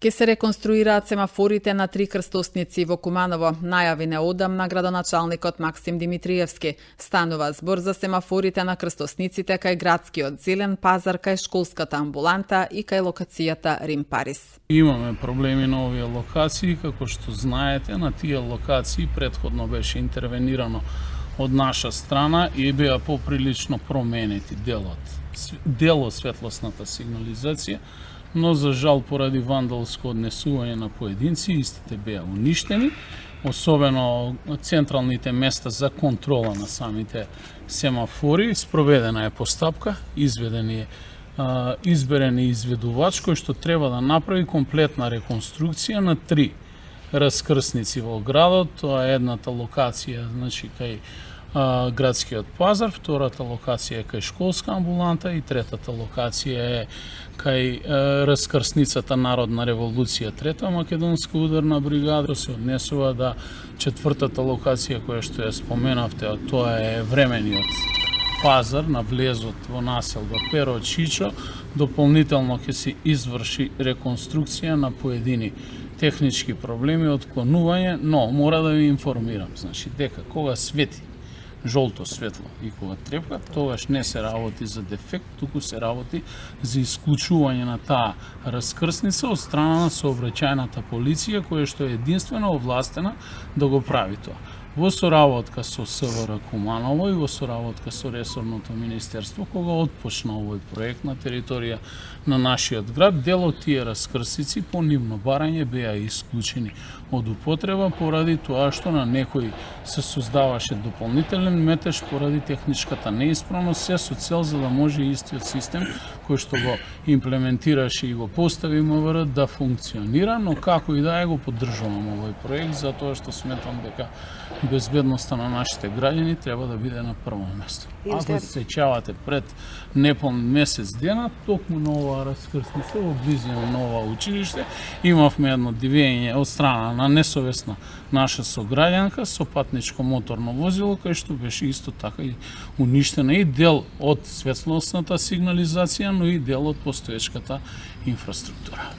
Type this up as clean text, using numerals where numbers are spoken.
Ке се реконструираат семафорите на 3 крстосници во Куманово, најави неодамна градоначалникот Максим Димитриевски. Станува збор за семафорите на крстосниците кај градскиот зелен пазар, кај школската амбуланта и кај локацијата Рим Парис. Имаме проблеми на овие локации, како што знаете, на тие локации претходно беше интервенирано од наша страна и беа поприлично променети дел од светлосната сигнализација, но за жал поради вандалско однесување на поединци истите беа уништени, особено централните места за контрола на самите семафори. Спроведена е постапка, изберен е изведувач кој што треба да направи комплетна реконструкција на 3 раскрсници во градот. Тоа е едната локација, значи кај градскиот пазар, втората локација е кај школска амбуланта и третата локација е кај раскрсницата Народна револуција, трета македонска ударна бригада. Се однесува да четвртата локација која што ја споменавте, а тоа е времениот пазар на влезот во населба Перо Чичо. Дополнително ќе се изврши реконструкција на поедини технички проблеми, отклонување, но мора да ви информирам, значи дека кога свети жолто светло и кога трепка, тогаш не се работи за дефект, туку се работи за исклучување на таа раскрсница од страна на сообраќајната полиција, која што е единствено овластена да го прави тоа. Во соработка со СВР Куманово и во соработка со ресорното министерство, кога отпочна овој проект на територија на нашиот град, дел од тие раскрсици по нивно барање беа исклучени од употреба поради тоа што на некој се создаваше дополнителен метеж поради техничката неисправност, се со цел за да може истиот систем кој што го имплементираше и го постави МВР да функционира, но како и да е го поддржувам овој проект, затоа што сметам дека безбедноста на нашите граѓани треба да биде на прво место. Ако се сеќавате пред неполн месец дена, токму на оваа раскрсница во близина на ова училиште, имавме едно дивење од страна на несовесна наша сограѓанка со патничко моторно возило, кај што беше исто така и уништена и дел од светлосната сигнализација, но и дел од постоечката инфраструктура.